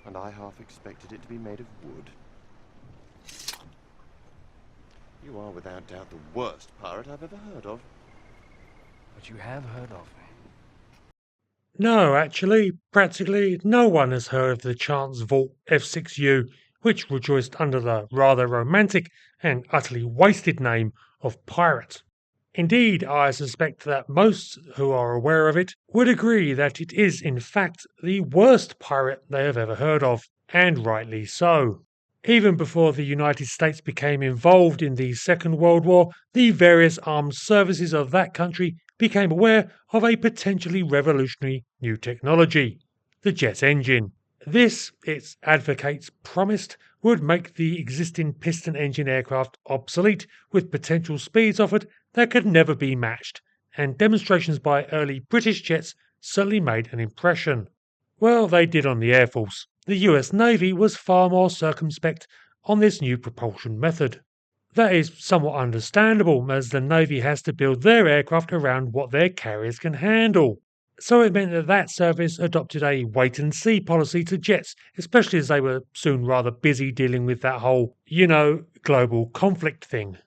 and I half expected it to be made of wood. You are without doubt the worst pirate I've ever heard of. But you have heard of me. No, actually, practically no one has heard of the chance Vought F6U, which rejoiced under the rather romantic and utterly wasted name of pirate. Indeed, I suspect that most who are aware of it would agree that it is in fact the worst pirate they have ever heard of, and rightly so. Even before the United States became involved in the Second World War, the various armed services of that country became aware of a potentially revolutionary new technology, the jet engine. This, its advocates promised, would make the existing piston engine aircraft obsolete, with potential speeds offered that could never be matched, and demonstrations by early British jets certainly made an impression. Well, they did on the Air Force. The US Navy was far more circumspect on this new propulsion method. That is somewhat understandable, as the Navy has to build their aircraft around what their carriers can handle. So it meant that that service adopted a wait and see policy to jets, especially as they were soon rather busy dealing with that whole, global conflict thing.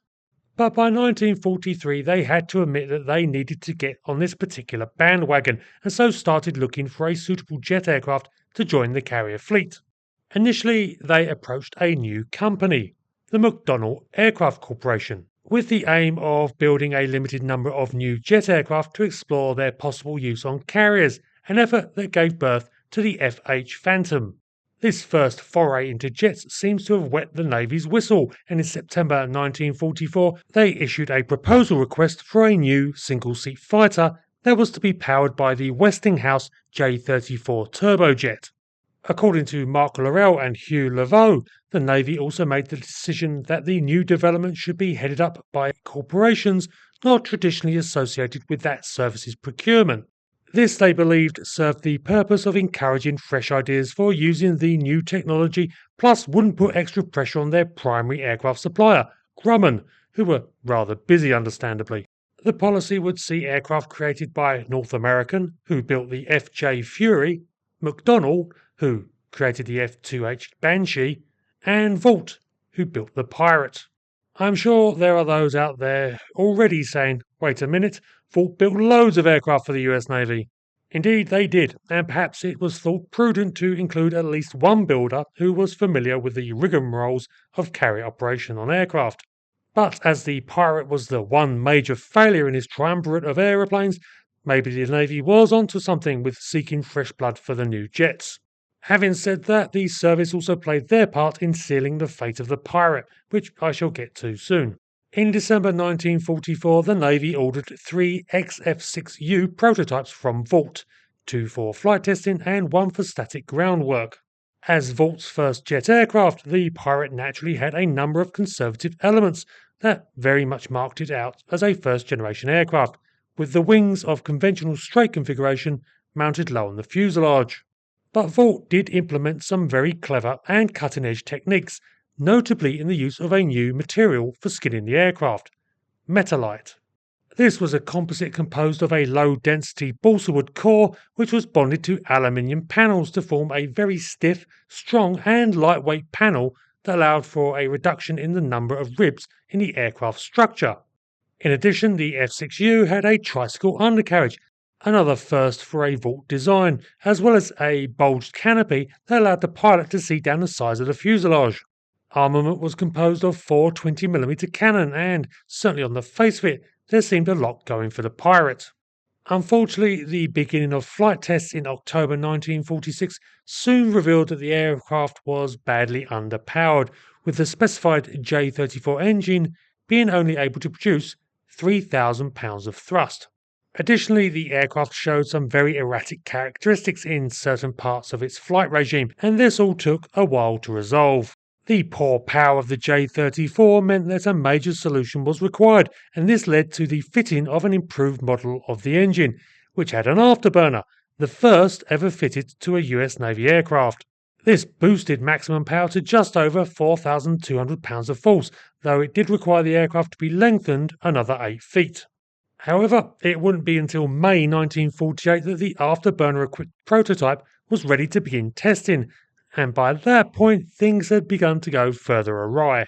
But by 1943, they had to admit that they needed to get on this particular bandwagon, and so started looking for a suitable jet aircraft to join the carrier fleet. Initially, they approached a new company, the McDonnell Aircraft Corporation, with the aim of building a limited number of new jet aircraft to explore their possible use on carriers, an effort that gave birth to the FH Phantom. This first foray into jets seems to have wet the Navy's whistle, and in September 1944 they issued a proposal request for a new single-seat fighter that was to be powered by the Westinghouse J-34 turbojet. According to Mark Laurel and Hugh Laveau, the Navy also made the decision that the new development should be headed up by corporations not traditionally associated with that service's procurement. This, they believed, served the purpose of encouraging fresh ideas for using the new technology, plus wouldn't put extra pressure on their primary aircraft supplier, Grumman, who were rather busy understandably. The policy would see aircraft created by North American, who built the FJ Fury, McDonnell, who created the F2H Banshee, and Vought, who built the Pirate. I'm sure there are those out there already saying, wait a minute, Vought built loads of aircraft for the US Navy. Indeed, they did, and perhaps it was thought prudent to include at least one builder who was familiar with the rigmaroles of carrier operation on aircraft. But as the Pirate was the one major failure in his triumvirate of aeroplanes, maybe the Navy was onto something with seeking fresh blood for the new jets. Having said that, the service also played their part in sealing the fate of the Pirate, which I shall get to soon. In December 1944, the Navy ordered 3 F6U prototypes from Vought, 2 for flight testing and 1 for static groundwork. As Vaught's first jet aircraft, the Pirate naturally had a number of conservative elements that very much marked it out as a first-generation aircraft, with the wings of conventional straight configuration mounted low on the fuselage. But Vought did implement some very clever and cutting-edge techniques, notably in the use of a new material for skinning the aircraft, metalite. This was a composite composed of a low-density balsa wood core which was bonded to aluminium panels to form a very stiff, strong and lightweight panel that allowed for a reduction in the number of ribs in the aircraft structure. In addition, the F6U had a tricycle undercarriage, another first for a Vought design, as well as a bulged canopy that allowed the pilot to see down the sides of the fuselage. Armament was composed of 4 20mm cannon, and certainly on the face of it, there seemed a lot going for the Pirate. Unfortunately, the beginning of flight tests in October 1946 soon revealed that the aircraft was badly underpowered, with the specified J-34 engine being only able to produce 3,000 pounds of thrust. Additionally, the aircraft showed some very erratic characteristics in certain parts of its flight regime, and this all took a while to resolve. The poor power of the J-34 meant that a major solution was required, and this led to the fitting of an improved model of the engine, which had an afterburner, the first ever fitted to a US Navy aircraft. This boosted maximum power to just over 4,200 pounds of force, though it did require the aircraft to be lengthened another 8 feet. However, it wouldn't be until May 1948 that the afterburner-equipped prototype was ready to begin testing, and by that point things had begun to go further awry.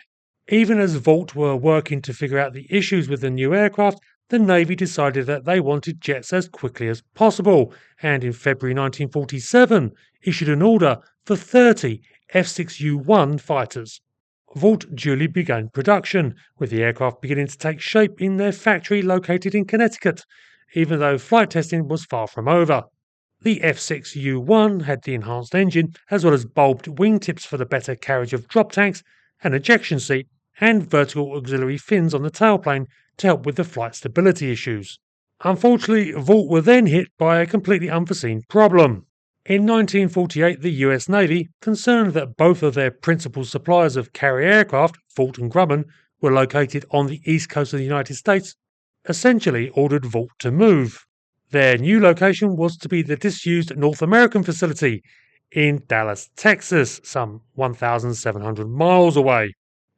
Even as Vought were working to figure out the issues with the new aircraft, the Navy decided that they wanted jets as quickly as possible, and in February 1947 issued an order for 30 F6U fighters. Vought duly began production, with the aircraft beginning to take shape in their factory located in Connecticut, even though flight testing was far from over. The F6U had the enhanced engine, as well as bulbed wingtips for the better carriage of drop tanks, an ejection seat, and vertical auxiliary fins on the tailplane to help with the flight stability issues. Unfortunately, Vought were then hit by a completely unforeseen problem. In 1948, the US Navy, concerned that both of their principal suppliers of carrier aircraft, Vought and Grumman, were located on the east coast of the United States, essentially ordered Vought to move. Their new location was to be the disused North American facility in Dallas, Texas, some 1,700 miles away.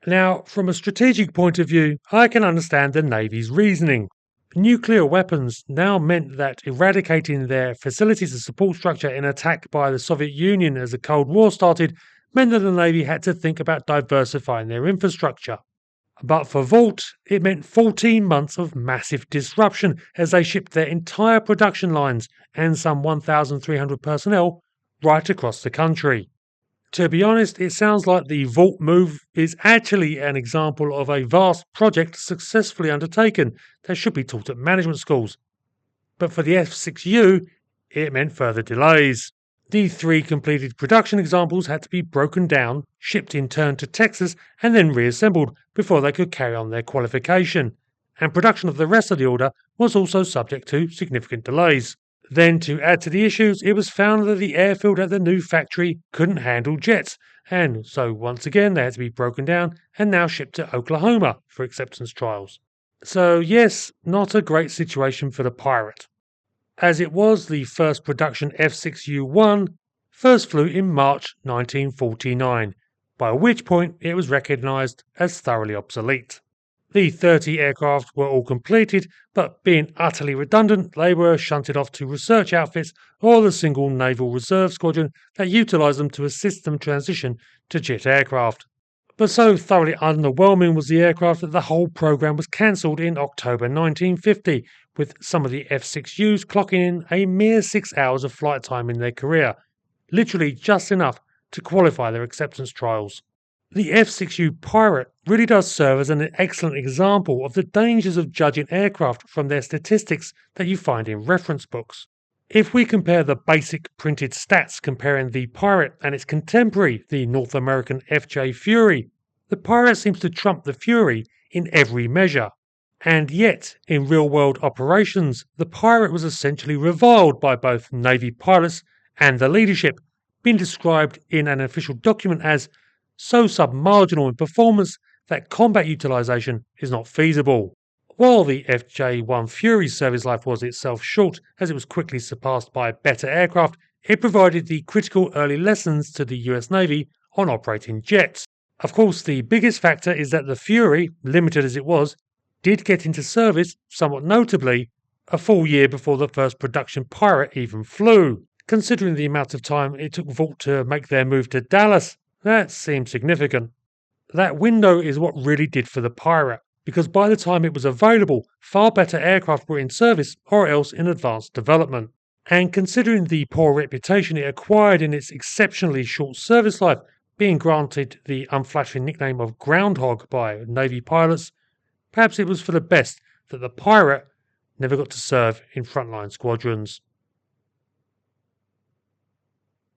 Now, from a strategic point of view, I can understand the Navy's reasoning. Nuclear weapons now meant that eradicating their facilities and support structure in attack by the Soviet Union as the Cold War started meant that the Navy had to think about diversifying their infrastructure. But for Vought, it meant 14 months of massive disruption as they shipped their entire production lines and some 1,300 personnel right across the country. To be honest, it sounds like the Vought move is actually an example of a vast project successfully undertaken that should be taught at management schools. But for the F6U, it meant further delays. The 3 completed production examples had to be broken down, shipped in turn to Texas, and then reassembled before they could carry on their qualification. And production of the rest of the order was also subject to significant delays. Then, to add to the issues, it was found that the airfield at the new factory couldn't handle jets, and so once again they had to be broken down and now shipped to Oklahoma for acceptance trials. So yes, not a great situation for the Pirate. As it was, the first production F6U first flew in March 1949, by which point it was recognised as thoroughly obsolete. The 30 aircraft were all completed, but being utterly redundant, they were shunted off to research outfits or the single Naval Reserve Squadron that utilised them to assist them transition to jet aircraft. But so thoroughly underwhelming was the aircraft that the whole programme was cancelled in October 1950, with some of the F6Us clocking in a mere 6 hours of flight time in their career, literally just enough to qualify their acceptance trials. The F6U Pirate really does serve as an excellent example of the dangers of judging aircraft from their statistics that you find in reference books. If we compare the basic printed stats comparing the Pirate and its contemporary, the North American FJ Fury, the Pirate seems to trump the Fury in every measure. And yet, in real-world operations, the Pirate was essentially reviled by both Navy pilots and the leadership, being described in an official document as so sub-marginal in performance that combat utilisation is not feasible. While the FJ-1 Fury's service life was itself short, as it was quickly surpassed by better aircraft, it provided the critical early lessons to the US Navy on operating jets. Of course, the biggest factor is that the Fury, limited as it was, did get into service, somewhat notably, a full year before the first production Pirate even flew. Considering the amount of time it took Vought to make their move to Dallas, that seems significant. That window is what really did for the Pirate, because by the time it was available, far better aircraft were in service or else in advanced development. And considering the poor reputation it acquired in its exceptionally short service life, being granted the unflattering nickname of Groundhog by Navy pilots, perhaps it was for the best that the Pirate never got to serve in frontline squadrons.